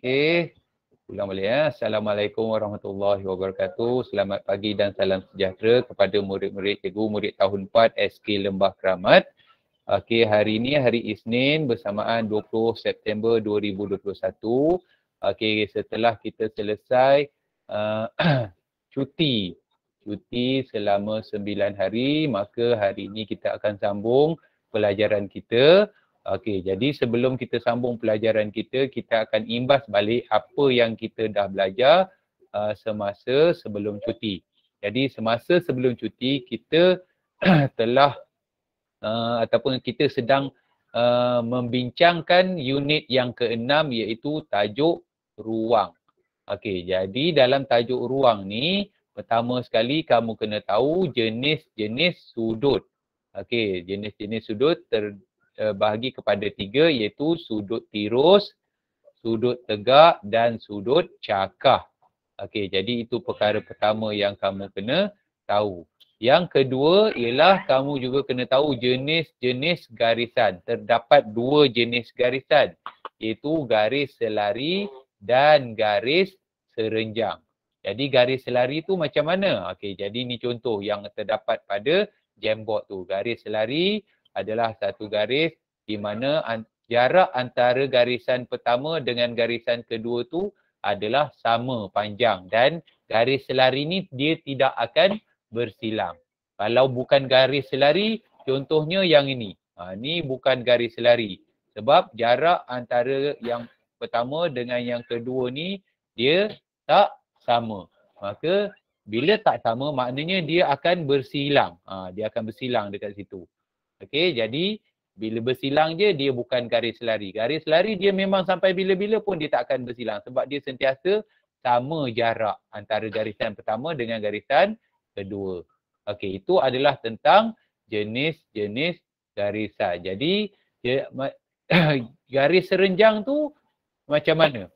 Okey. Ulang balik ya. Assalamualaikum warahmatullahi wabarakatuh. Selamat pagi dan salam sejahtera kepada murid-murid cikgu murid tahun 4 SK Lembah Keramat. Okey, hari ini hari Isnin bersamaan 20 September 2021. Okey, setelah kita selesai cuti selama 9 hari, maka hari ini kita akan sambung pelajaran kita. Okey, jadi sebelum kita sambung pelajaran kita, kita akan imbas balik apa yang kita dah belajar semasa sebelum cuti. Jadi semasa sebelum cuti kita telah ataupun kita sedang membincangkan unit yang ke-6 iaitu tajuk ruang. Okey, jadi dalam tajuk ruang ni pertama sekali kamu kena tahu jenis-jenis sudut. Okey, jenis-jenis sudut terbahagi kepada 3 iaitu sudut tirus, sudut tegak dan sudut cakah. Okey, jadi itu perkara pertama yang kamu kena tahu. Yang kedua ialah kamu juga kena tahu jenis-jenis garisan. Terdapat 2 jenis garisan iaitu garis selari dan garis serenjang. Jadi garis selari tu macam mana? Okey, jadi ni contoh yang terdapat pada Jamboard tu. Garis selari adalah satu garis di mana jarak antara garisan pertama dengan garisan kedua tu adalah sama panjang dan garis selari ni dia tidak akan bersilang. Kalau bukan garis selari, contohnya yang ini. Ni bukan garis selari. Sebab jarak antara yang pertama dengan yang kedua ni dia tak sama. Maka bila tak sama maknanya dia akan bersilang. Dia akan bersilang dekat situ. Okey, jadi bila bersilang je dia bukan garis selari. Garis selari dia memang sampai bila-bila pun dia tak akan bersilang sebab dia sentiasa sama jarak antara garisan pertama dengan garisan kedua. Okey, itu adalah tentang jenis-jenis garisan. Jadi garis serenjang tu macam mana?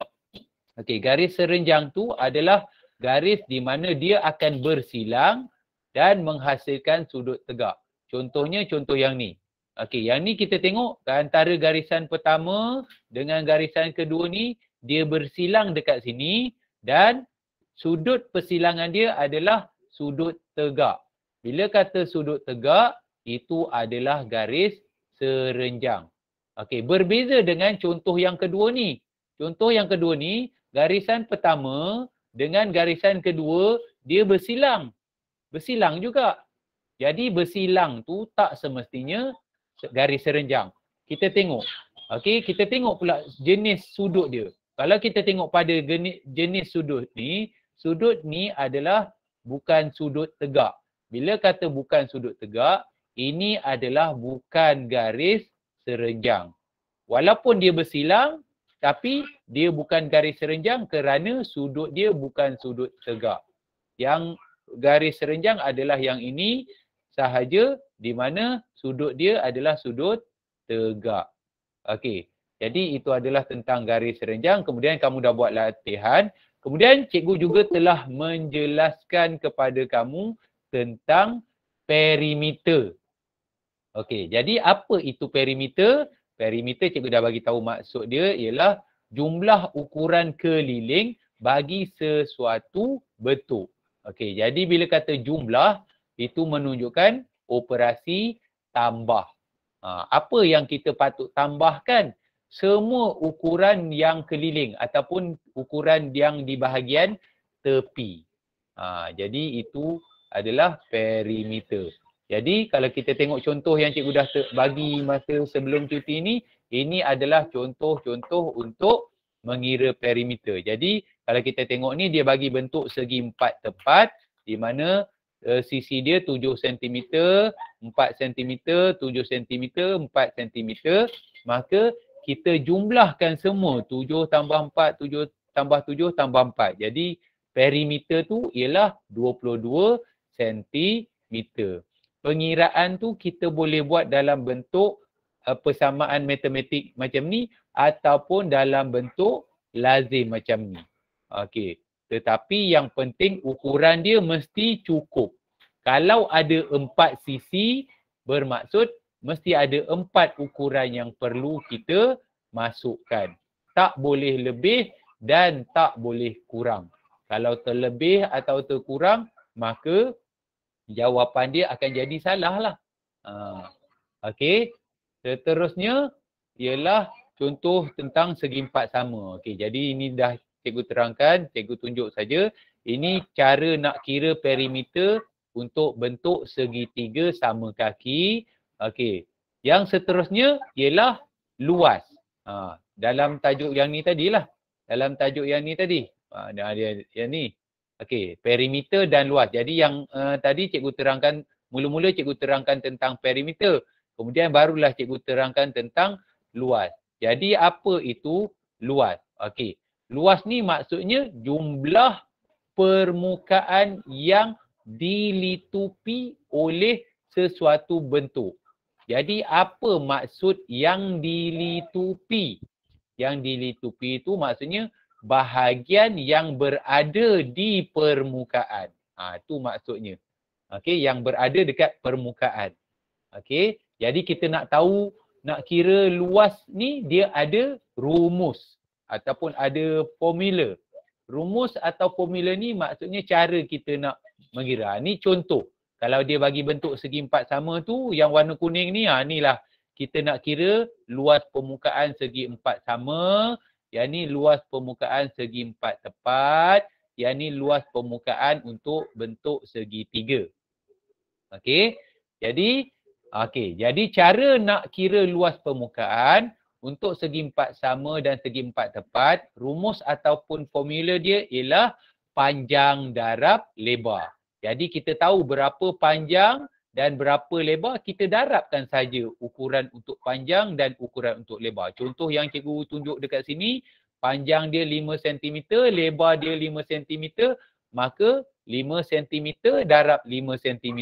Okey, garis serenjang tu adalah garis di mana dia akan bersilang dan menghasilkan sudut tegak. Contohnya contoh yang ni. Okey, yang ni kita tengok antara garisan pertama dengan garisan kedua ni dia bersilang dekat sini dan sudut persilangan dia adalah sudut tegak. Bila kata sudut tegak, itu adalah garis serenjang. Okey, berbeza dengan contoh yang kedua ni. Contoh yang kedua ni, garisan pertama dengan garisan kedua dia bersilang. Bersilang juga. Jadi bersilang tu tak semestinya garis serenjang. Kita tengok. Okey, kita tengok pula jenis sudut dia. Kalau kita tengok pada jenis sudut ni adalah bukan sudut tegak. Bila kata bukan sudut tegak, ini adalah bukan garis serenjang. Walaupun dia bersilang, tapi dia bukan garis serenjang kerana sudut dia bukan sudut tegak. Yang garis serenjang adalah yang ini sahaja di mana sudut dia adalah sudut tegak. Okey. Jadi itu adalah tentang garis serenjang. Kemudian kamu dah buat latihan. Kemudian cikgu juga telah menjelaskan kepada kamu tentang perimeter. Okey, jadi apa itu perimeter? Perimeter cikgu dah bagi tahu maksud dia ialah jumlah ukuran keliling bagi sesuatu bentuk. Okey, jadi bila kata jumlah itu menunjukkan operasi tambah. Apa yang kita patut tambahkan? Semua ukuran yang keliling ataupun ukuran yang di bahagian tepi. Jadi itu adalah perimeter. Jadi kalau kita tengok contoh yang cikgu dah bagi masa sebelum cuti ini adalah contoh-contoh untuk mengira perimeter. Jadi kalau kita tengok ni dia bagi bentuk segi 4 tepat di mana sisi dia 7 cm, 4 cm, 7 cm, 4 cm. Maka kita jumlahkan semua 7 tambah 4, 7 tambah 7 tambah 4. Jadi perimeter tu ialah 22 cm. Pengiraan tu kita boleh buat dalam bentuk persamaan matematik macam ni ataupun dalam bentuk lazim macam ni. Okey. Tetapi yang penting ukuran dia mesti cukup. Kalau ada 4 sisi bermaksud mesti ada 4 ukuran yang perlu kita masukkan. Tak boleh lebih dan tak boleh kurang. Kalau terlebih atau terkurang, maka jawapan dia akan jadi salah lah. Okey. Seterusnya ialah contoh tentang segi empat sama. Okey, jadi ini dah cikgu terangkan, cikgu tunjuk saja. Ini cara nak kira perimeter untuk bentuk segitiga sama kaki. Okey. Yang seterusnya ialah luas. Dalam tajuk yang ni tadilah. Dalam tajuk yang ni tadi. Dia yang ni. Okey, perimeter dan luas. Jadi yang tadi cikgu terangkan, mula-mula cikgu terangkan tentang perimeter. Kemudian barulah cikgu terangkan tentang luas. Jadi apa itu luas? Okey. Luas ni maksudnya jumlah permukaan yang dilitupi oleh sesuatu bentuk. Jadi apa maksud yang dilitupi? Yang dilitupi itu maksudnya bahagian yang berada di permukaan. Itu maksudnya. Okey, yang berada dekat permukaan. Okey, jadi kita nak tahu, nak kira luas ni dia ada rumus ataupun ada formula. Rumus atau formula ni maksudnya cara kita nak mengira. Ni contoh. Kalau dia bagi bentuk segi empat sama tu, yang warna kuning ni, inilah kita nak kira luas permukaan segi empat sama. Yang ni luas permukaan segi empat tepat. Yang ni luas permukaan untuk bentuk segitiga. Okey. Jadi cara nak kira luas permukaan untuk segi empat sama dan segi empat tepat, rumus ataupun formula dia ialah panjang darab lebar. Jadi kita tahu berapa panjang dan berapa lebar, kita darabkan saja ukuran untuk panjang dan ukuran untuk lebar. Contoh yang cikgu tunjuk dekat sini, panjang dia 5 cm, lebar dia 5 cm, maka 5 cm darab 5 cm.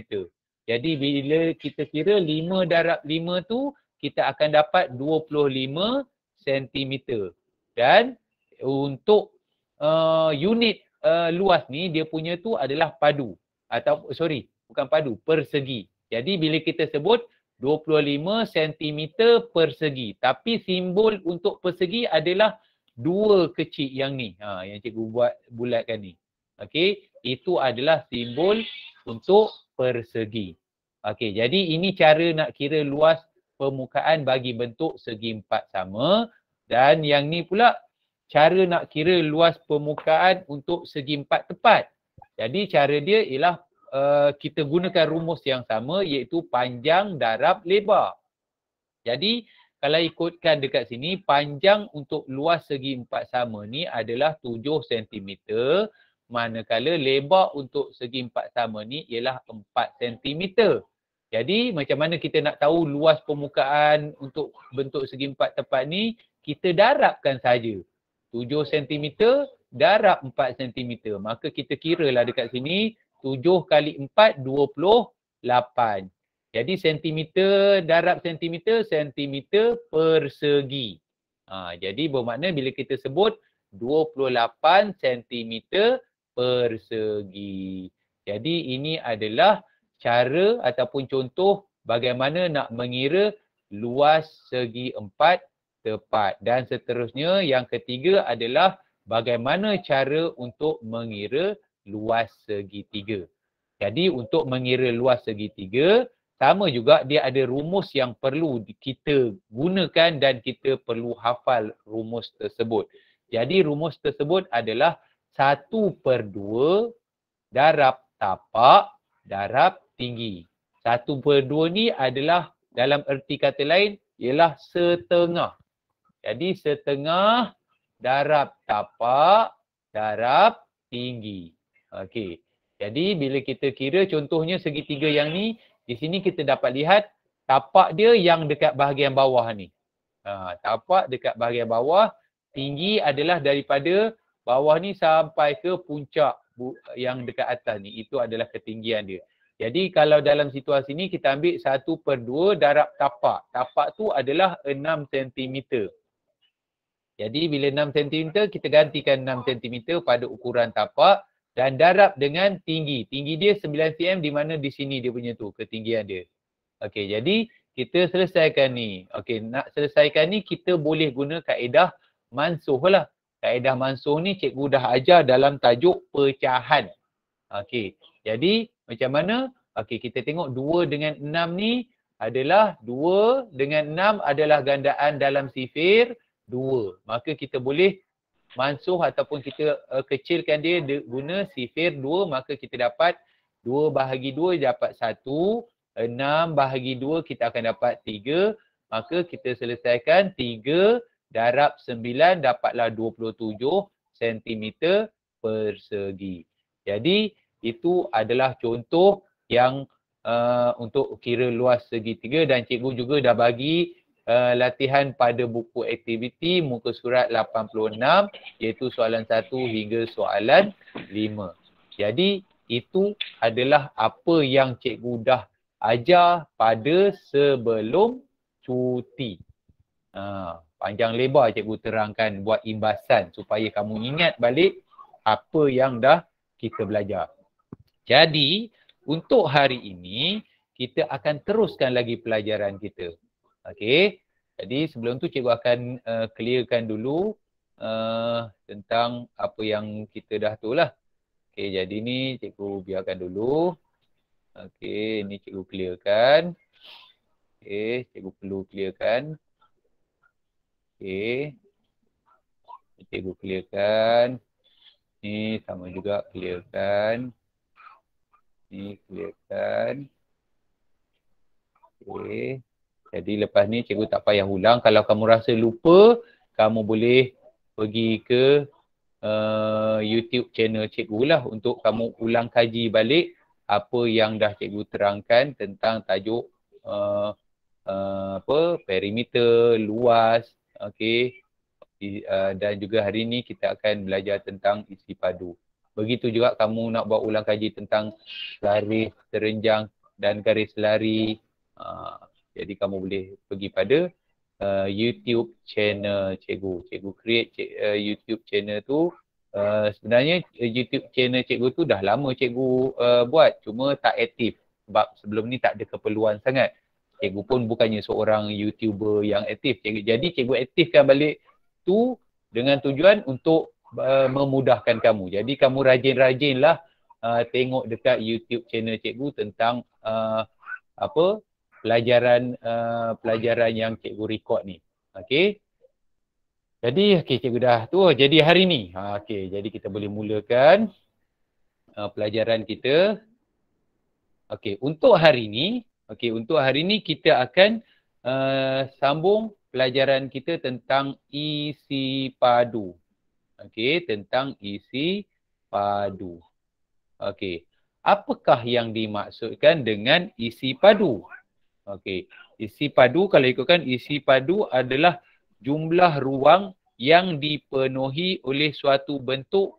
Jadi bila kita kira 5 darab 5 tu, kita akan dapat 25 cm. Dan untuk unit luas ni, dia punya tu adalah padu. Atau bukan padu, persegi. Jadi bila kita sebut 25 cm persegi. Tapi simbol untuk persegi adalah 2 kecil yang ni. Yang cikgu buat bulatkan ni. Okey, itu adalah simbol untuk persegi. Okey, jadi ini cara nak kira luas permukaan bagi bentuk segi empat sama. Dan yang ni pula cara nak kira luas permukaan untuk segi empat tepat. Jadi cara dia ialah kita gunakan rumus yang sama, iaitu panjang darab lebar. Jadi kalau ikutkan dekat sini, panjang untuk luas segi empat sama ni adalah 7 cm. Manakala lebar untuk segi empat sama ni ialah 4 cm. Jadi macam mana kita nak tahu luas permukaan untuk bentuk segi empat tepat ni? Kita darabkan saja. 7 cm darab 4 cm. Maka kita kiralah dekat sini 7 kali 4, 28. Jadi sentimeter darab sentimeter, sentimeter persegi. Jadi bermakna bila kita sebut 28 cm persegi. Jadi ini adalah cara ataupun contoh bagaimana nak mengira luas segi empat tepat. Dan seterusnya yang ketiga adalah bagaimana cara untuk mengira luas segitiga. Jadi untuk mengira luas segitiga, sama juga dia ada rumus yang perlu kita gunakan dan kita perlu hafal rumus tersebut. Jadi rumus tersebut adalah 1/2 darab tapak darab tinggi. 1/2 ni adalah dalam erti kata lain ialah setengah. Jadi setengah darab tapak darab tinggi. Okey. Jadi bila kita kira contohnya segitiga yang ni, di sini kita dapat lihat tapak dia yang dekat bahagian bawah ni. Tapak dekat bahagian bawah, tinggi adalah daripada bawah ni sampai ke puncak yang dekat atas ni. Itu adalah ketinggian dia. Jadi kalau dalam situasi ni kita ambil 1/2 darab tapak. Tapak tu adalah 6 cm. Jadi bila 6 cm, kita gantikan 6 cm pada ukuran tapak dan darab dengan tinggi. Tinggi dia 9 cm di mana di sini dia punya tu ketinggian dia. Okey, jadi kita selesaikan ni. Okey, nak selesaikan ni kita boleh guna kaedah mansuh lah. kaedah mansuh ni cikgu dah ajar dalam tajuk pecahan. Okey. Jadi macam mana? Okey, kita tengok 2 dengan 6 ni adalah 2 dengan 6 adalah gandaan dalam sifir 2. Maka kita boleh mansuh ataupun kita kecilkan dia guna sifir 2, maka kita dapat 2 bahagi 2 dapat 1, 6 bahagi 2 kita akan dapat 3. Maka kita selesaikan 3 darab 9 dapatlah 27 cm persegi. Jadi itu adalah contoh yang untuk kira luas segitiga, dan cikgu juga dah bagi latihan pada buku aktiviti muka surat 86 iaitu soalan 1 hingga soalan 5. Jadi itu adalah apa yang cikgu dah ajar pada sebelum cuti. Panjang lebar cikgu terangkan buat imbasan supaya kamu ingat balik apa yang dah kita belajar. Jadi untuk hari ini kita akan teruskan lagi pelajaran kita. Okey. Jadi sebelum tu cikgu akan clearkan dulu tentang apa yang kita dah tu lah. Okey, jadi ni cikgu biarkan dulu. Okey, ni cikgu clearkan. Okey, cikgu perlu clearkan. Okey. Cikgu clearkan. Ni sama juga clearkan. Ni clearkan. Okey. Jadi lepas ni cikgu tak payah ulang. Kalau kamu rasa lupa, kamu boleh pergi ke YouTube channel cikgu lah untuk kamu ulang kaji balik apa yang dah cikgu terangkan tentang tajuk perimeter, luas, okey. Dan juga hari ni kita akan belajar tentang isi padu. Begitu juga kamu nak buat ulang kaji tentang garis terenjang dan garis lari. Jadi kamu boleh pergi pada YouTube channel cikgu. Cikgu create YouTube channel tu. Sebenarnya YouTube channel cikgu tu dah lama cikgu buat, cuma tak aktif sebab sebelum ni tak ada keperluan sangat. Cikgu pun bukannya seorang YouTuber yang aktif. Jadi cikgu aktifkan balik tu dengan tujuan untuk memudahkan kamu. Jadi kamu rajin-rajinlah tengok dekat YouTube channel cikgu tentang pelajaran yang cikgu record ni. Okey. Jadi cikgu dah tu. Jadi hari ni okey, jadi kita boleh mulakan pelajaran kita. Okey, untuk hari ni kita akan sambung pelajaran kita tentang isi padu. Okey, tentang isi padu. Okey. Apakah yang dimaksudkan dengan isi padu? Okey. Isi padu, kalau ikutkan isi padu adalah jumlah ruang yang dipenuhi oleh suatu bentuk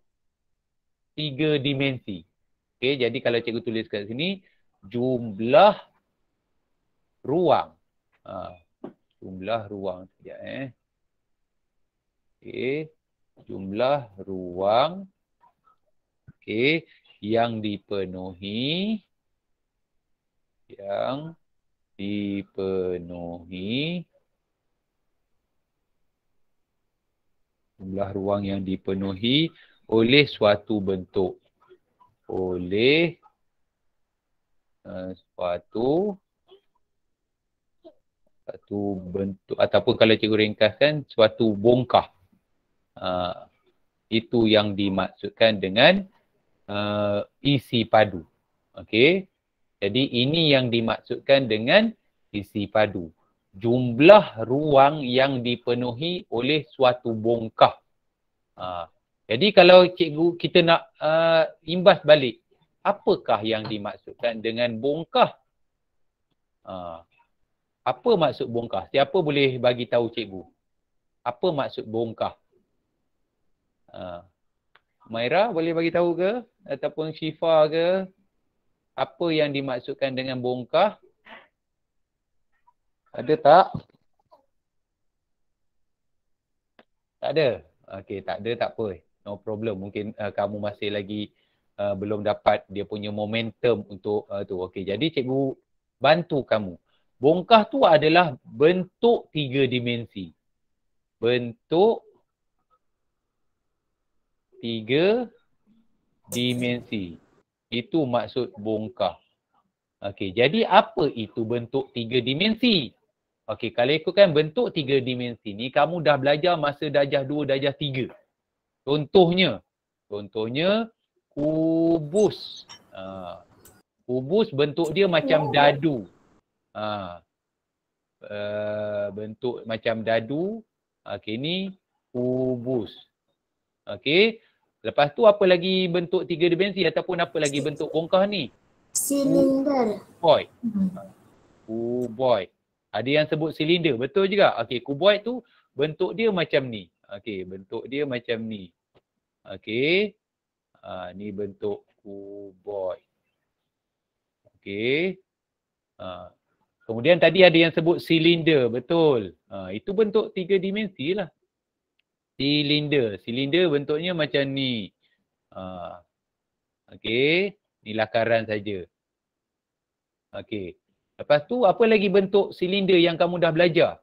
3 dimensi. Okey, jadi kalau cikgu tulis kat sini jumlah ruang. Jumlah ruang sekejap Okey. Jumlah ruang yang dipenuhi jumlah ruang yang dipenuhi oleh suatu bentuk, suatu bentuk, ataupun kalau cikgu ringkaskan suatu bongkah. Itu yang dimaksudkan dengan isi padu. Okey. Jadi ini yang dimaksudkan dengan isi padu. Jumlah ruang yang dipenuhi oleh suatu bongkah. Jadi kalau cikgu kita nak imbas balik, apakah yang dimaksudkan dengan bongkah? Apa maksud bongkah? Siapa boleh bagi tahu cikgu? Apa maksud bongkah? Maira boleh bagi tahu ke? Ataupun Syifa ke? Apa yang dimaksudkan dengan bongkah? Ada tak? Tak ada? Okey, tak ada tak apa. No problem. Mungkin kamu masih lagi belum dapat dia punya momentum untuk tu. Okey, jadi cikgu bantu kamu. Bongkah tu adalah bentuk 3 dimensi. Bentuk 3 dimensi. Itu maksud bongkah. Okey, jadi apa itu bentuk 3 dimensi? Okey, kalau ikutkan bentuk 3 dimensi ni, kamu dah belajar masa darjah 2, darjah 3. Contohnya kubus. Kubus bentuk dia macam dadu. Bentuk macam dadu. Okey, ni kubus. Okey. Lepas tu apa lagi bentuk 3 dimensi ataupun apa lagi bentuk bongkah ni? Silinder. Kuboid. Kuboid. Ada yang sebut silinder, betul juga. Okey, kuboid tu bentuk dia macam ni. Okey, bentuk dia macam ni. Okey. Ni bentuk kuboid. Okey. Kemudian tadi ada yang sebut silinder, betul. Itu bentuk 3 dimensi lah. Silinder. Silinder bentuknya macam ni. Okey. Ni lakaran saja. Okey. Lepas tu apa lagi bentuk silinder yang kamu dah belajar?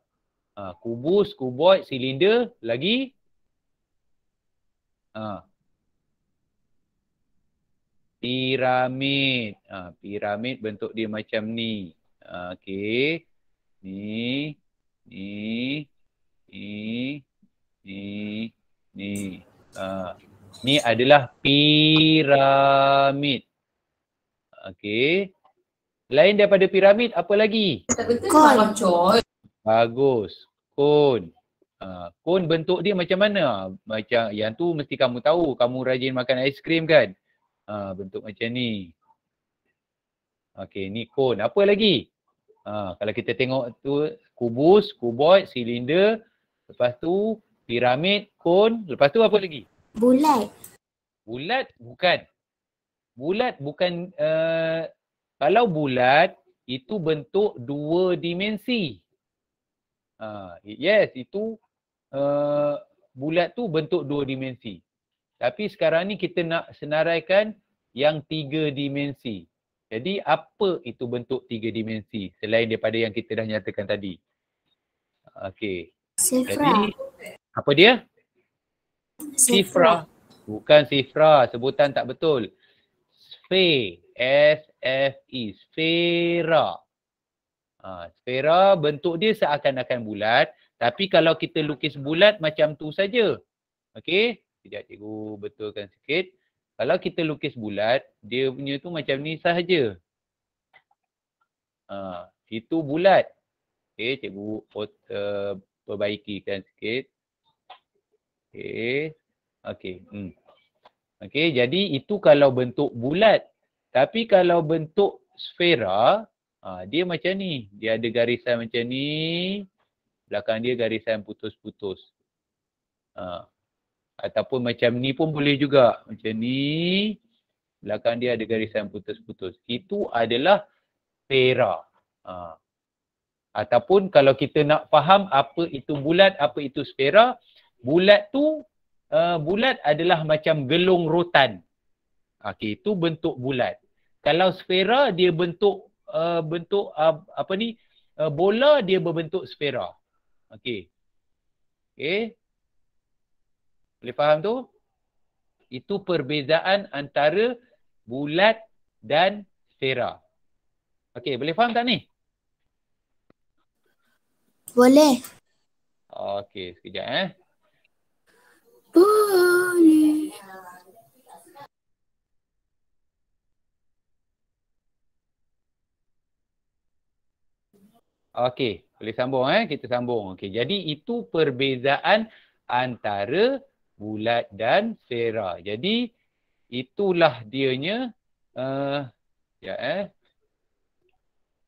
Kubus, kuboid, silinder, lagi? Piramid. Piramid bentuk dia macam ni. Okey. Ni. Ni adalah piramid. Okey. Lain daripada piramid, apa lagi? Kon. Bagus. Kon. Kon bentuk dia macam mana? Macam yang tu mesti kamu tahu. Kamu rajin makan aiskrim kan? Bentuk macam ni. Okey, ni kon. Apa lagi? Kalau kita tengok tu kubus, kuboid, silinder, lepas tu piramid, kon, lepas tu apa lagi? Bulat. Bulat bukan. Bulat bukan, kalau bulat itu bentuk 2 dimensi. Yes, itu bulat tu bentuk 2 dimensi. Tapi sekarang ni kita nak senaraikan yang 3 dimensi. Jadi apa itu bentuk 3 dimensi selain daripada yang kita dah nyatakan tadi? Okey. Sifra. Jadi apa dia? Sifra. Bukan sifra, sebutan tak betul. Sphere. S-F-E. Sfera. Sfera bentuk dia seakan-akan bulat. Tapi kalau kita lukis bulat macam tu saja. Okey. Sekejap cikgu betulkan sikit. Kalau kita lukis bulat, dia punya tu macam ni sahaja. Itu bulat. Okey, cikgu perbaikikan sikit. Okey. Okey. Okey, jadi itu kalau bentuk bulat. Tapi kalau bentuk sfera, dia macam ni. Dia ada garisan macam ni. Belakang dia garisan putus-putus. Ataupun macam ni pun boleh juga. Macam ni. Belakang dia ada garisan putus-putus. Itu adalah sfera. Ataupun kalau kita nak faham apa itu bulat, apa itu sfera. Bulat tu, bulat adalah macam gelung rotan. Okey, itu bentuk bulat. Kalau sfera dia bentuk bola dia berbentuk sfera. Okey. Okey. Boleh faham tu? Itu perbezaan antara bulat dan sfera. Okey, boleh faham tak ni? Boleh. Okey, sekejap Boleh. Okey, boleh sambung kita sambung. Okey, jadi itu perbezaan antara bulat dan sfera. Jadi itulah dianya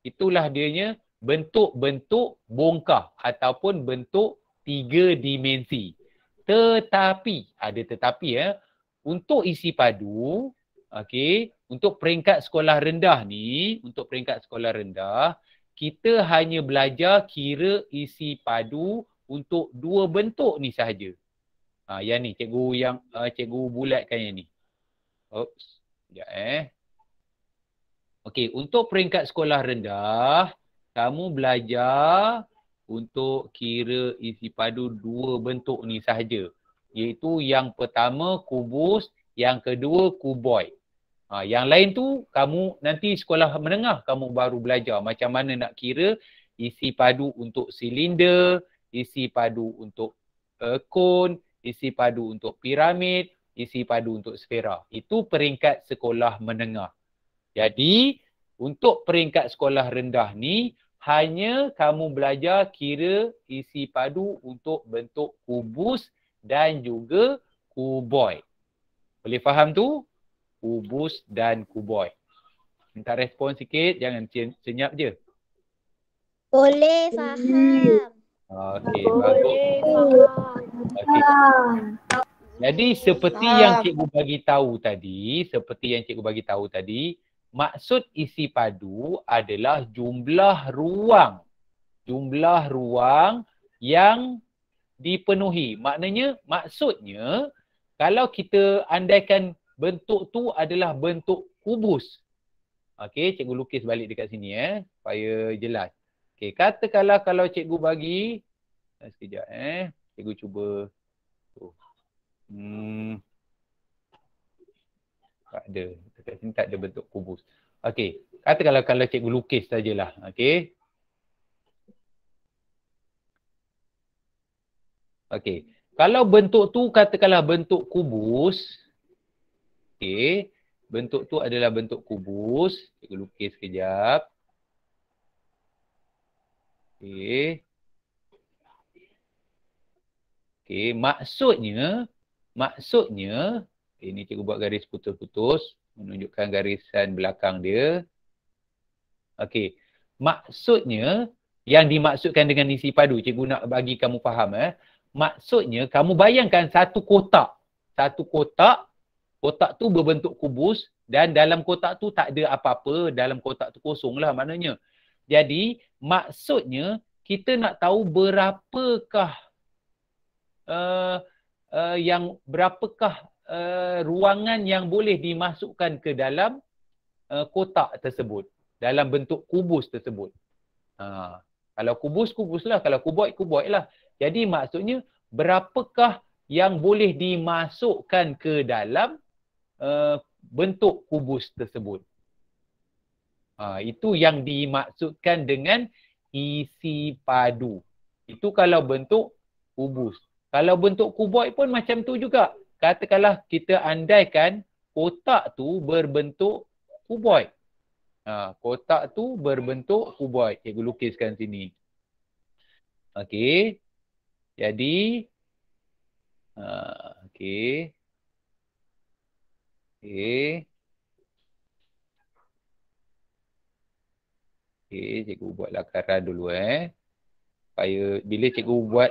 itulah dianya bentuk-bentuk bongkah ataupun bentuk 3 dimensi. Tetapi ada tetapi untuk isi padu, okey, untuk peringkat sekolah rendah ni, kita hanya belajar kira isi padu untuk 2 bentuk ni sahaja. Yang ni cikgu bulatkan yang ni. Oops. Sekejap Okey, untuk peringkat sekolah rendah, kamu belajar untuk kira isi padu 2 bentuk ni sahaja. Iaitu yang pertama kubus, yang kedua kuboid. Yang lain tu kamu nanti sekolah menengah kamu baru belajar macam mana nak kira isi padu untuk silinder, isi padu untuk kon, isi padu untuk piramid, isi padu untuk sfera. Itu peringkat sekolah menengah. Jadi untuk peringkat sekolah rendah ni hanya kamu belajar kira isi padu untuk bentuk kubus dan juga kuboid. Boleh faham tu? Kubus dan kuboid. Minta respon sikit, jangan senyap je. Boleh faham. Okey, bagus. Okey. Jadi seperti yang cikgu bagi tahu tadi, maksud isi padu adalah jumlah ruang. Jumlah ruang yang dipenuhi. Maksudnya kalau kita andaikan bentuk tu adalah bentuk kubus. Okey, cikgu lukis balik dekat sini supaya jelas. Okey, katakanlah kalau cikgu bagi sekejap cikgu cuba tak ada. Dekat sini tak ada bentuk kubus. Okey, katakanlah kalau cikgu lukis sajalah. Okey. Okey. Kalau bentuk tu katakanlah bentuk kubus. Okey. Bentuk tu adalah bentuk kubus. Cikgu lukis kejap. Okey. Okey, maksudnya ini cikgu buat garis putus-putus menunjukkan garisan belakang dia. Okey. Maksudnya yang dimaksudkan dengan isi padu, cikgu nak bagi kamu faham maksudnya kamu bayangkan satu kotak. Kotak tu berbentuk kubus dan dalam kotak tu tak ada apa-apa, dalam kotak tu kosong lah maknanya. Jadi maksudnya kita nak tahu berapakah ruangan yang boleh dimasukkan ke dalam kotak tersebut, dalam bentuk kubus tersebut. Kalau kubus lah, kalau kuboid lah. Jadi maksudnya berapakah yang boleh dimasukkan ke dalam bentuk kubus tersebut. Itu yang dimaksudkan dengan isi padu. Itu kalau bentuk kubus. Kalau bentuk kuboid pun macam tu juga. Katakanlah kita andaikan kotak tu berbentuk kuboid. Kotak tu berbentuk kuboid. Cikgu lukiskan sini. Okey. Jadi okey. Okey. Okey, cikgu buat lakaran dulu supaya bila cikgu buat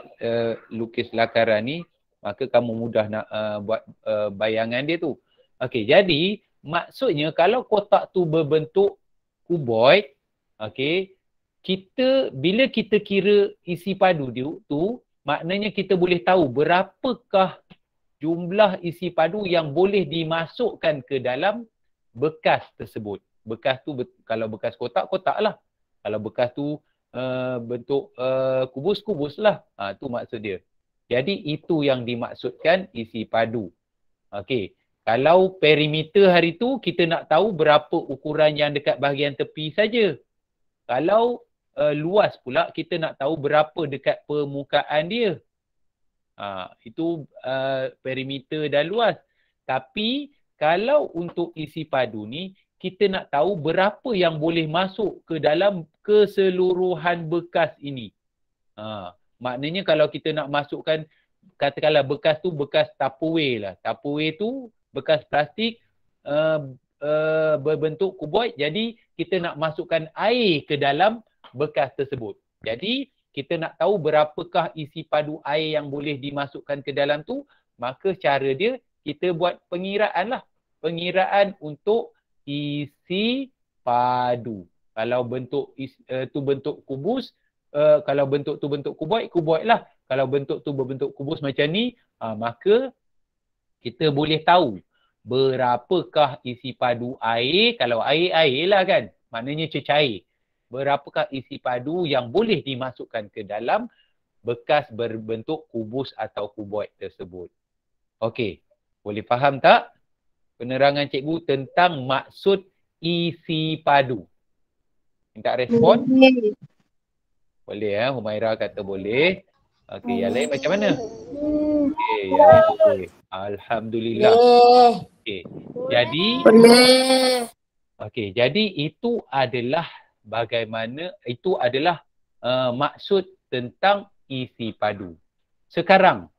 lukis lakaran ni, maka kamu mudah nak buat bayangan dia tu. Okey, jadi maksudnya kalau kotak tu berbentuk kuboid, okey, bila kita kira isi padu dia tu, maknanya kita boleh tahu berapakah jumlah isi padu yang boleh dimasukkan ke dalam bekas tersebut. Bekas tu kalau bekas kotak lah. Kalau bekas tu bentuk kubus lah. Tu maksud dia. Jadi itu yang dimaksudkan isi padu. Okey. Kalau perimeter hari tu kita nak tahu berapa ukuran yang dekat bahagian tepi saja. Kalau luas pula kita nak tahu berapa dekat permukaan dia. Itu perimeter dan luas. Tapi kalau untuk isi padu ni kita nak tahu berapa yang boleh masuk ke dalam keseluruhan bekas ini. Maknanya kalau kita nak masukkan, katakanlah bekas tu bekas Tupperware lah. Tupperware tu bekas plastik berbentuk kuboid. Jadi kita nak masukkan air ke dalam bekas tersebut. Jadi kita nak tahu berapakah isi padu air yang boleh dimasukkan ke dalam tu. Maka cara dia kita buat pengiraan lah. Pengiraan untuk isi padu. Kalau bentuk tu bentuk kubus, kalau bentuk tu bentuk kuboid lah. Kalau bentuk tu berbentuk kubus macam ni, maka kita boleh tahu berapakah isi padu air. Kalau air lah kan, maknanya cecair. Berapakah isi padu yang boleh dimasukkan ke dalam bekas berbentuk kubus atau kuboid tersebut. Okey. Boleh faham tak penerangan cikgu tentang maksud isi padu? Minta respon? Boleh. Boleh Humaira kata boleh. Okey, yang lain macam mana? Okey, yang lain boleh. Alhamdulillah. Okey. Jadi Boleh. okey, jadi itu adalah maksud tentang isi padu. Sekarang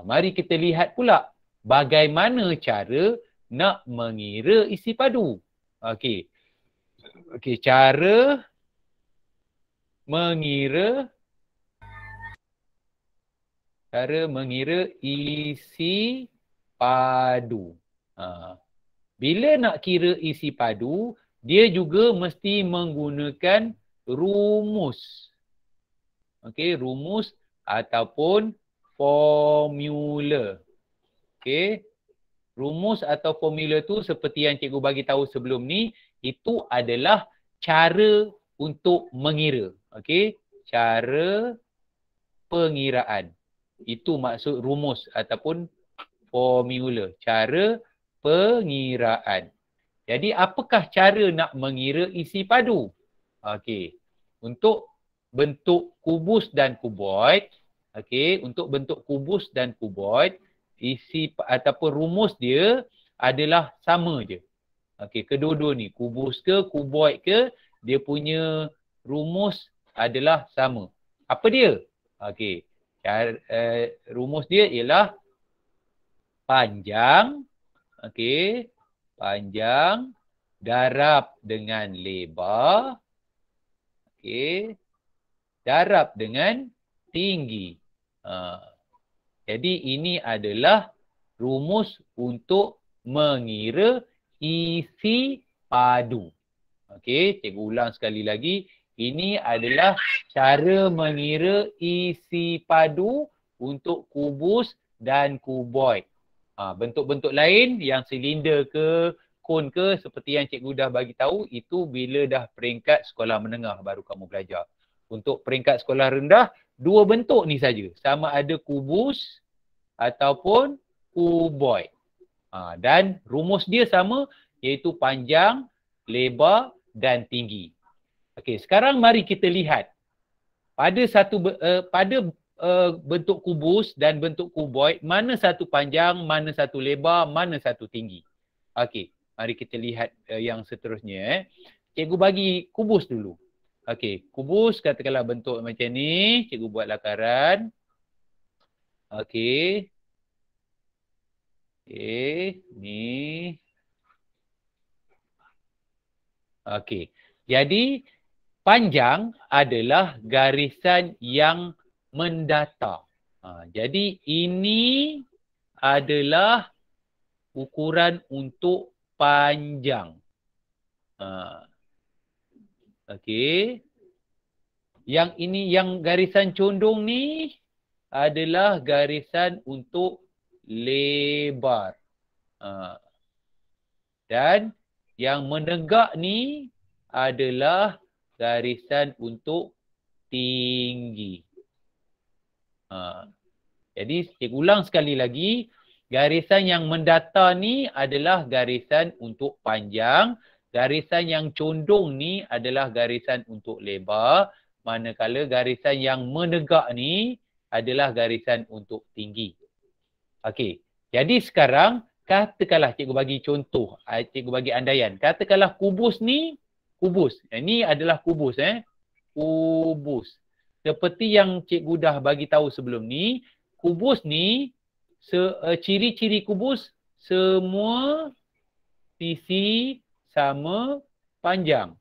mari kita lihat pula bagaimana cara nak mengira isi padu. Okey. Okey, cara mengira isi padu. Bila nak kira isi padu, dia juga mesti menggunakan rumus. Okey, rumus ataupun formula. Okey. Rumus atau formula tu seperti yang cikgu bagi tahu sebelum ni, itu adalah cara untuk mengira. Okey, cara pengiraan. Itu maksud rumus ataupun formula, cara pengiraan. Jadi apakah cara nak mengira isi padu? Okey. Untuk bentuk kubus dan kuboid, okey, untuk bentuk kubus dan kuboid, isi ataupun rumus dia adalah sama je. Okey, kedua-dua ni, kubus ke kuboid ke, dia punya rumus adalah sama. Apa dia? Okey. Rumus dia ialah panjang, okey, panjang darab dengan lebar, okey, darab dengan tinggi. Jadi ini adalah rumus untuk mengira isi padu. Okey, cikgu ulang sekali lagi. Ini adalah cara mengira isi padu untuk kubus dan kuboid. Bentuk-bentuk lain yang silinder ke, kon ke, seperti yang cikgu dah bagi tahu, itu bila dah peringkat sekolah menengah baru kamu belajar. Untuk peringkat sekolah rendah, dua bentuk ni saja. Sama ada kubus ataupun kuboid. Dan rumus dia sama, iaitu panjang, lebar dan tinggi. Okey, sekarang mari kita lihat pada bentuk kubus dan bentuk kuboid, mana satu panjang, mana satu lebar, mana satu tinggi. Okey, mari kita lihat yang seterusnya. Cikgu bagi kubus dulu. Okey, kubus katakanlah bentuk macam ni, cikgu buat lakaran. Okey. Okey, ni. Okey. Jadi panjang adalah garisan yang mendatar. Jadi ini adalah ukuran untuk panjang. Okey. Yang ini, yang garisan condong ni adalah garisan untuk lebar. Dan yang menegak ni adalah garisan untuk tinggi. Jadi cikgu ulang sekali lagi, garisan yang mendatar ni adalah garisan untuk panjang, garisan yang condong ni adalah garisan untuk lebar, manakala garisan yang menegak ni adalah garisan untuk tinggi. Okey, jadi sekarang katakanlah cikgu bagi contoh, cikgu bagi andaian, katakanlah kubus ni, kubus. Ini adalah kubus kubus. Seperti yang cikgu dah bagi tahu sebelum ni, kubus ni ciri-ciri kubus semua sisi sama panjang.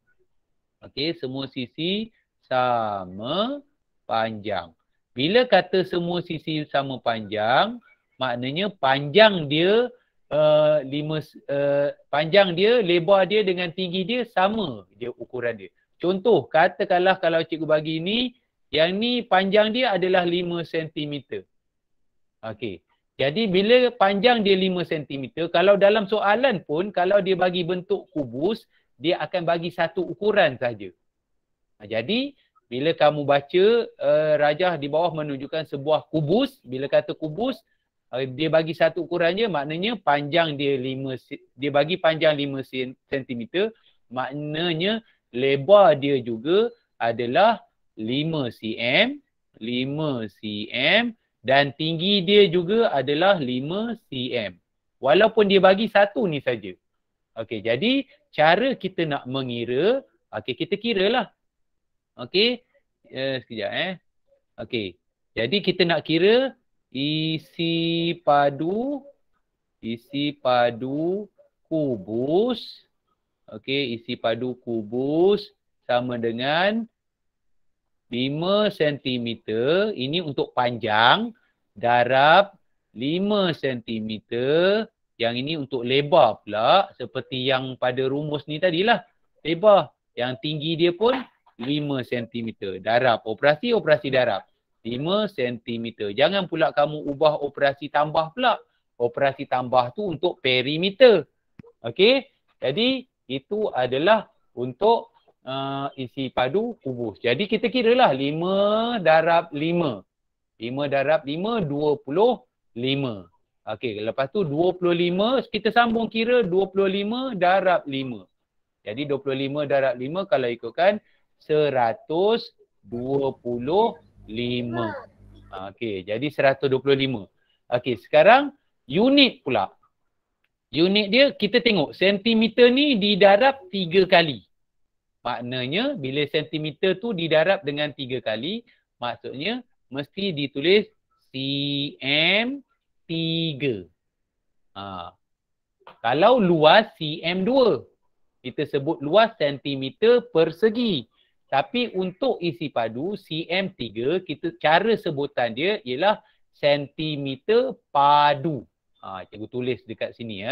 Okey, semua sisi sama panjang. Bila kata semua sisi sama panjang, maknanya panjang dia panjang dia, lebar dia dengan tinggi dia sama dia ukuran dia. Contoh, katakanlah kalau cikgu bagi ni, yang ni panjang dia adalah 5 cm. Okey. Jadi bila panjang dia 5 cm, kalau dalam soalan pun, kalau dia bagi bentuk kubus, dia akan bagi satu ukuran saja. Jadi bila kamu baca rajah di bawah menunjukkan sebuah kubus, bila kata kubus, Dia bagi satu ukuran je, maknanya panjang dia dia bagi panjang 5 cm, maknanya lebar dia juga adalah 5 cm, 5 cm dan tinggi dia juga adalah 5 cm. Walaupun dia bagi satu ni saja. Okey, jadi cara kita nak mengira, okey, kita kiralah. Okey, sekejap Okey, jadi kita nak kira isi padu kubus. Okey, isi padu kubus sama dengan 5 cm. Ini untuk panjang, darab 5 cm. Yang ini untuk lebar pula, seperti yang pada rumus ni tadilah. Lebar. Yang tinggi dia pun 5 cm. Darab. Operasi darab. 5 cm. Jangan pula kamu ubah operasi tambah pula. Operasi tambah tu untuk perimeter. Okey. Jadi itu adalah untuk isi padu kubus. Jadi kita kiralah 5 darab 5. 5 darab 5, 25. Okey, lepas tu 25, kita sambung kira 25 darab 5. Jadi 25 darab 5 kalau ikutkan 125. Okey, jadi 125. Okey, sekarang unit pula. Unit dia kita tengok sentimeter ni didarab 3 kali. Maknanya bila sentimeter tu didarab dengan 3 kali, maksudnya mesti ditulis cm 3. Kalau luas cm 2. Kita sebut luas sentimeter persegi. Tapi untuk isi padu cm 3, kita cara sebutan dia ialah sentimeter padu. Cikgu tulis dekat sini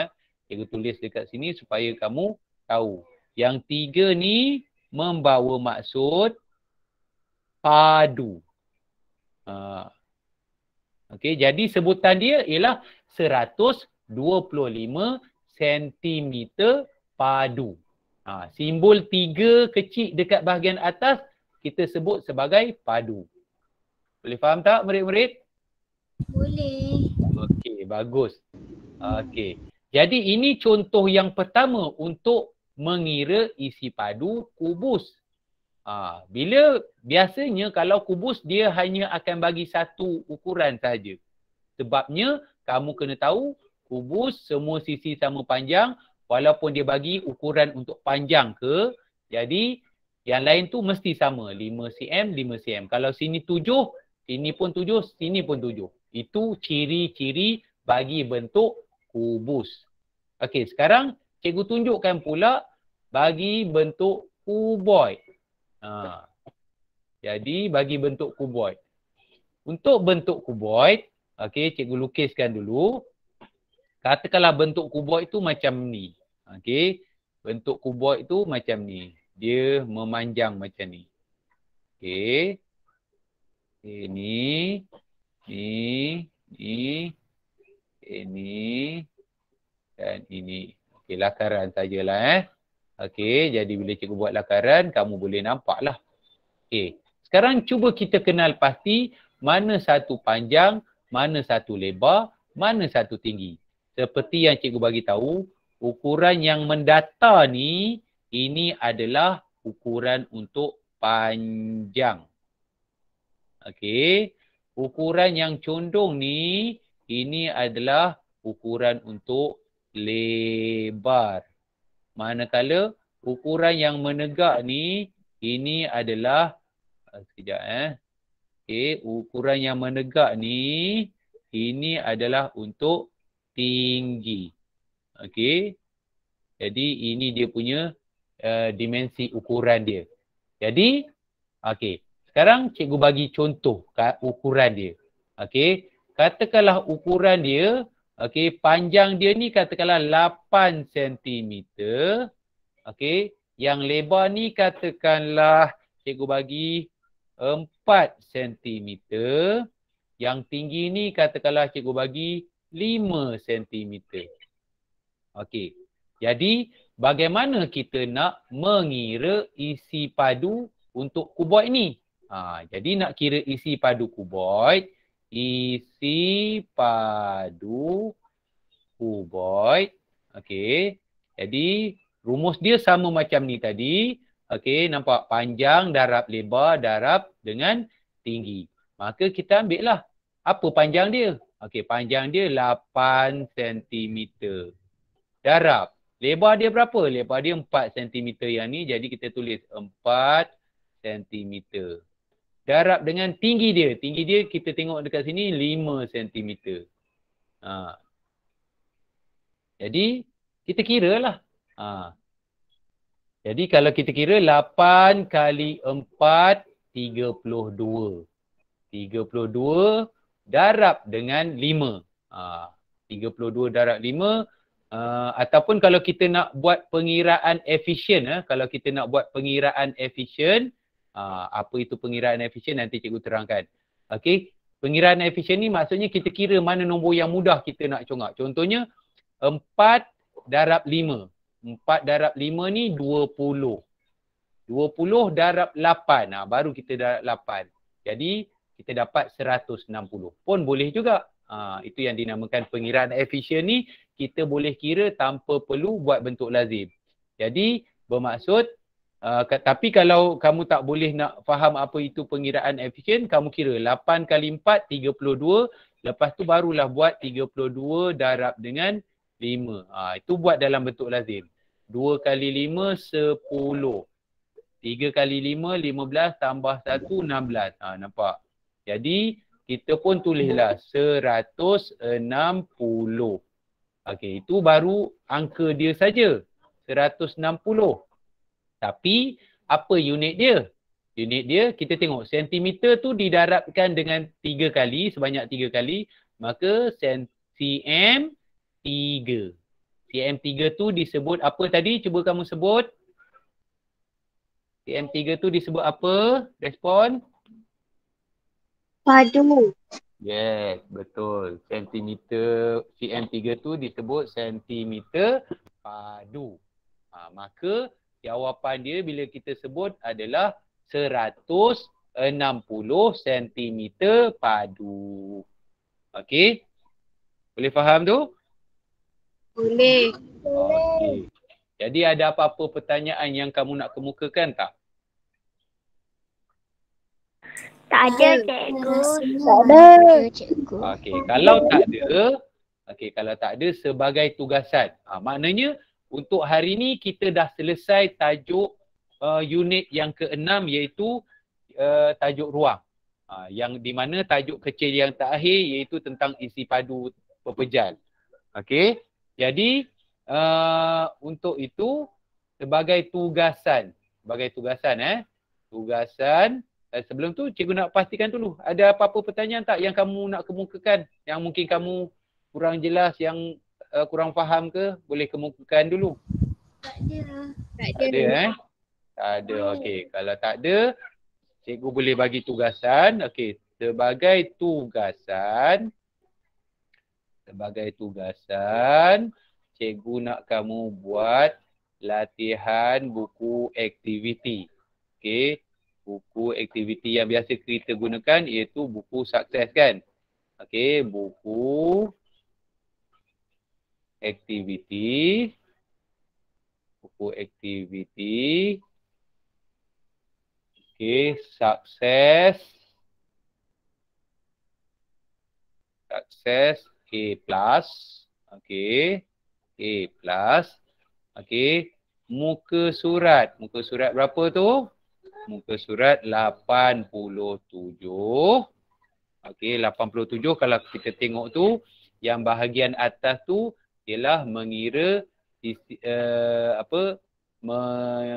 Cikgu tulis dekat sini supaya kamu tahu. Yang 3 ni membawa maksud padu. Okey, jadi sebutan dia ialah 125 cm padu. Simbol 3 kecil dekat bahagian atas kita sebut sebagai padu. Boleh faham tak murid-murid? Boleh. Okey, bagus. Okey. Jadi ini contoh yang pertama untuk mengira isi padu kubus. Bila biasanya kalau kubus dia hanya akan bagi satu ukuran saja. Sebabnya kamu kena tahu kubus semua sisi sama panjang walaupun dia bagi ukuran untuk panjang ke. Jadi yang lain tu mesti sama 5 cm, 5 cm. Kalau sini 7, sini pun 7, sini pun 7. Itu ciri-ciri bagi bentuk kubus. Okey, sekarang cikgu tunjukkan pula bagi bentuk kuboid. Jadi bagi bentuk kuboid. Untuk bentuk kuboid, okey, cikgu lukiskan dulu. Katakanlah bentuk kuboid tu macam ni. Okey, bentuk kuboid tu macam ni. Dia memanjang macam ni. Okey. Ini, ini dan ini. Okey, lakaran sajalah Okey, jadi bila cikgu buat lakaran, kamu boleh nampak lah. Okey, sekarang cuba kita kenal pasti mana satu panjang, mana satu lebar, mana satu tinggi. Seperti yang cikgu bagi tahu, ukuran yang mendata ni, ini adalah ukuran untuk panjang. Okey, ukuran yang condong ni, ini adalah ukuran untuk lebar. Manakala ukuran yang menegak ni, ini adalah, sekejap Okey, ukuran yang menegak ni, ini adalah untuk tinggi. Okey, jadi ini dia punya dimensi ukuran dia. Jadi, okey, sekarang cikgu bagi contoh ukuran dia. Okey, katakanlah ukuran dia, okey, panjang dia ni katakanlah 8 cm. Okey, yang lebar ni katakanlah cikgu bagi 4 cm. Yang tinggi ni katakanlah cikgu bagi 5 cm. Okey, jadi bagaimana kita nak mengira isi padu untuk kuboid ni? Jadi nak kira isi padu kuboid, isi padu kuboid. Okey. Jadi rumus dia sama macam ni tadi. Okey, nampak panjang darab lebar darab dengan tinggi. Maka kita ambil lah apa panjang dia. Okey, panjang dia 8 cm. Darab. Lebar dia berapa? Lebar dia 4 cm yang ni. Jadi kita tulis 4 cm. Darab dengan tinggi dia. Tinggi dia kita tengok dekat sini 5 cm. Ha. Jadi kita kira lah. Ha. Jadi kalau kita kira 8 kali 4, 32. 32 darab dengan 5. 32 darab 5. Ataupun kalau kita nak buat pengiraan efisien. Kalau kita nak buat pengiraan efisien. Apa itu pengiraan efisien nanti cikgu terangkan. Okey. Pengiraan efisien ni maksudnya kita kira mana nombor yang mudah kita nak congak. Contohnya 4 darab 5. 4 darab 5 ni 20. 20 darab 8. Baru kita darab 8. Jadi kita dapat 160. Pun boleh juga. Itu yang dinamakan pengiraan efisien ni. Kita boleh kira tanpa perlu buat bentuk lazim. Jadi bermaksud, tapi kalau kamu tak boleh nak faham apa itu pengiraan efisien, kamu kira 8 kali 4, 32. Lepas tu barulah buat 32 darab dengan 5. Itu buat dalam bentuk lazim. 2 kali 5, 10. 3 kali 5, 15 tambah 1, 16. Nampak? Jadi, kita pun tulislah 160. Okey, itu baru angka dia saja. 160. Tapi, apa unit dia? Unit dia, kita tengok sentimeter tu didarabkan dengan 3 kali, sebanyak 3 kali. Maka, cm 3. CM3 tu disebut apa tadi? Cuba kamu sebut. CM3 tu disebut apa? Respon? Padu. Yes, betul. Sentimeter CM3 tu disebut sentimeter padu. Maka jawapan dia bila kita sebut adalah 160 sentimeter padu. Okey? Boleh faham tu? Boleh. Okey. Jadi ada apa-apa pertanyaan yang kamu nak kemukakan tak? Tak ada, cikgu. Tak ada, cikgu. Okey, kalau tak ada, kalau tak ada sebagai tugasan. Maknanya untuk hari ni kita dah selesai tajuk unit yang ke-6 iaitu tajuk ruang. Yang di mana tajuk kecil yang terakhir iaitu tentang isi padu pepejal. Okey. Jadi untuk itu sebagai tugasan, tugasan sebelum tu cikgu nak pastikan dulu ada apa-apa pertanyaan tak yang kamu nak kemukakan yang mungkin kamu kurang jelas, yang kurang faham ke, boleh kemukakan dulu. Tak ada. Tak ada Tak ada. Okey, kalau tak ada cikgu boleh bagi tugasan. Okey, sebagai tugasan cikgu nak kamu buat latihan buku aktiviti. Okey, buku aktiviti yang biasa kita gunakan iaitu buku sukses kan. Okey, buku aktiviti. Okey, sukses A+. Okey, A+. Okey, muka surat berapa tu? Muka surat 87. Okey, 87 kalau kita tengok tu, yang bahagian atas tu ialah mengira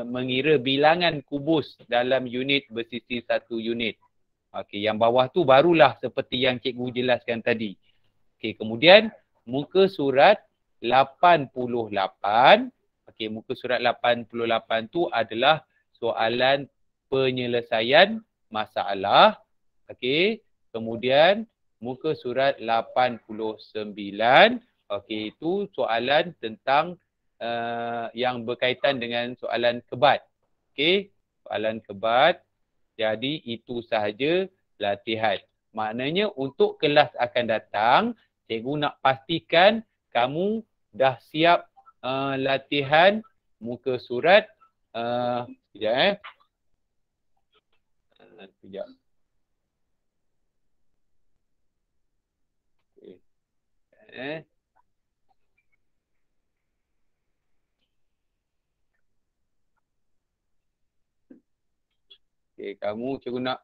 mengira bilangan kubus dalam unit bersisi 1 unit. Okey, yang bawah tu barulah seperti yang cikgu jelaskan tadi. Okey, kemudian muka surat 88. Okey, muka surat 88 tu adalah soalan penyelesaian masalah. Okey, kemudian muka surat 89. Okey, itu soalan tentang yang berkaitan dengan soalan kebat. Okey, soalan kebat. Jadi itu sahaja latihan. Maknanya untuk kelas akan datang, cikgu nak pastikan kamu dah siap latihan muka surat. Sekejap sekejap. Cikgu nak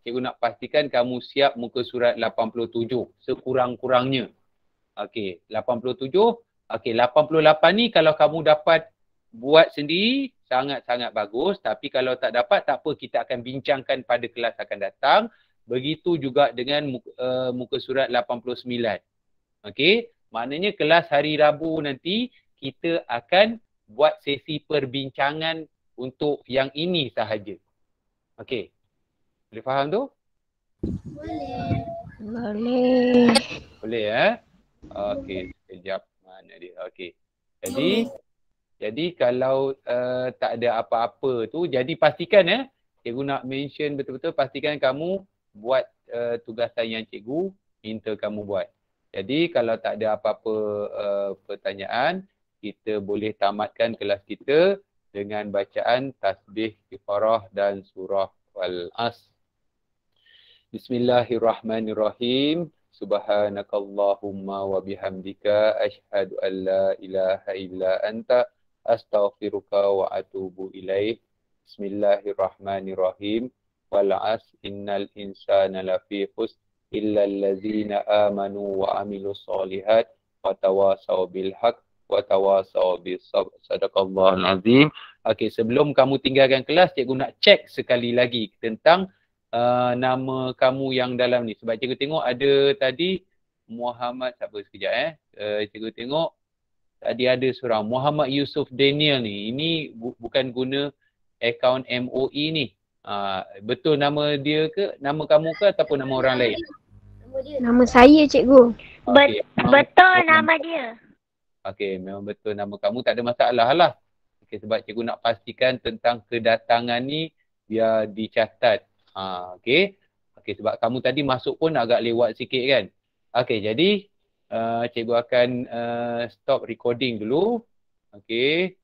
cikgu nak pastikan kamu siap muka surat 87 sekurang-kurangnya. Okey, 87. Okey, 88 ni kalau kamu dapat buat sendiri sangat-sangat bagus, tapi kalau tak dapat tak apa, kita akan bincangkan pada kelas akan datang. Begitu juga dengan muka surat 89. Okey, maknanya kelas hari Rabu nanti kita akan buat sesi perbincangan untuk yang ini sahaja. Okey. Boleh faham tu? Boleh. Boleh. Boleh Okey, sekejap mana dia. Okey. Jadi kalau tak ada apa-apa tu, jadi pastikan cikgu nak mention betul-betul, pastikan kamu buat tugasan yang cikgu minta kamu buat. Jadi kalau tak ada apa-apa pertanyaan, kita boleh tamatkan kelas kita dengan bacaan tasbih, kifarah dan surah Wal-Asr. Bismillahirrahmanirrahim. Subhanakallahumma wa bihamdika asyhadu an la ilaha illa anta astaghfiruka wa atubu ilaik. Bismillahirrahmanirrahim. Wal-'asr innal insana lafi khusr illa allazina amanu wa amilus solihat wa tawasaw bil haqq wa tawasaw bis sabr. Sadaqallahul azim. Okey, sebelum kamu tinggalkan kelas, cikgu nak cek sekali lagi tentang nama kamu yang dalam ni. Sebab cikgu tengok ada tadi Muhammad siapa sekejap cikgu tengok tadi ada seorang Muhammad Yusuf Daniel ni. Ini bukan guna akaun MOE ni. Betul nama dia ke? Nama kamu ke ataupun nama orang lain? Nama saya cikgu. Okay. Betul nama dia. Okey, memang betul nama kamu, tak ada masalah lah. Okey, sebab cikgu nak pastikan tentang kedatangan ni biar dicatat. Okey. Okey, sebab kamu tadi masuk pun agak lewat sikit kan. Okey, jadi cikgu akan stop recording dulu. Okey.